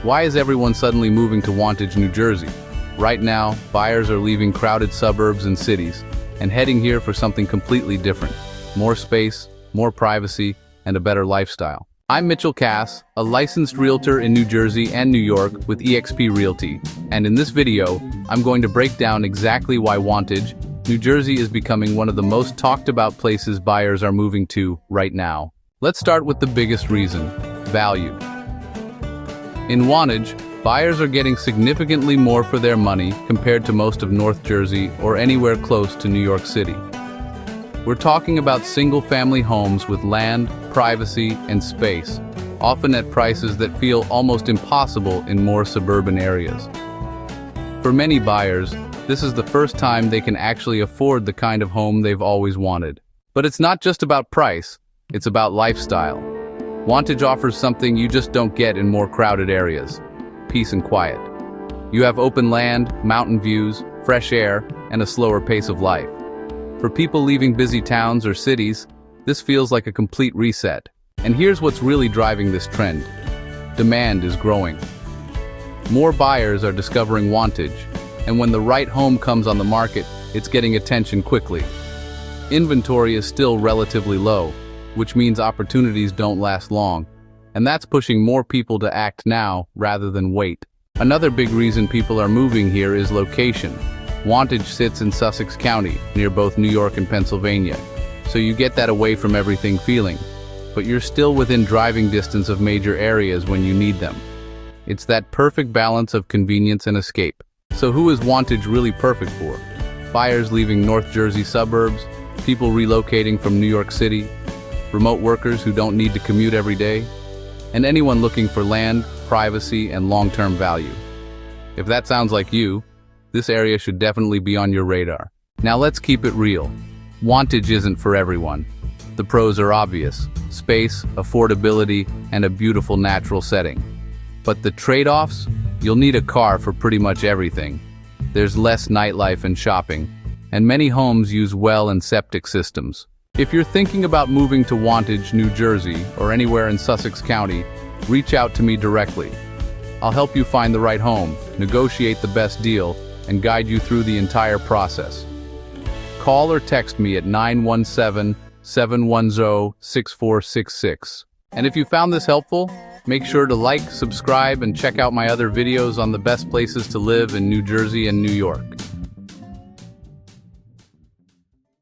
Why is everyone suddenly moving to Wantage, New Jersey? Right now, buyers are leaving crowded suburbs and cities and heading here for something completely different. More space, more privacy, and a better lifestyle. I'm Kass, a licensed realtor in New Jersey and New York with eXp Realty, and in this video, I'm going to break down exactly why Wantage, New Jersey is becoming one of the most talked about places buyers are moving to right now. Let's start with the biggest reason: value. In Wantage, buyers are getting significantly more for their money compared to most of North Jersey or anywhere close to New York City. We're talking about single-family homes with land, privacy, and space, often at prices that feel almost impossible in more suburban areas. For many buyers, this is the first time they can actually afford the kind of home they've always wanted. But it's not just about price, it's about lifestyle. Wantage offers something you just don't get in more crowded areas: peace and quiet. You have open land, mountain views, fresh air, and a slower pace of life. For people leaving busy towns or cities, this feels like a complete reset. And here's what's really driving this trend: demand is growing. More buyers are discovering Wantage, and when the right home comes on the market, it's getting attention quickly. Inventory is still relatively low, which means opportunities don't last long, and that's pushing more people to act now rather than wait. Another big reason people are moving here is location. Wantage sits in Sussex County, near both New York and Pennsylvania, so you get that away from everything feeling, but you're still within driving distance of major areas when you need them. It's that perfect balance of convenience and escape. So who is Wantage really perfect for? Buyers leaving North Jersey suburbs, people relocating from New York City, remote workers who don't need to commute every day, and anyone looking for land, privacy, and long-term value. If that sounds like you, this area should definitely be on your radar. Now let's keep it real. Wantage isn't for everyone. The pros are obvious: space, affordability, and a beautiful natural setting. But the trade-offs? You'll need a car for pretty much everything. There's less nightlife and shopping, and many homes use well and septic systems. If you're thinking about moving to Wantage, New Jersey, or anywhere in Sussex County, reach out to me directly. I'll help you find the right home, negotiate the best deal, and guide you through the entire process. Call or text me at 917-710-6466. And if you found this helpful, make sure to like, subscribe, and check out my other videos on the best places to live in New Jersey and New York.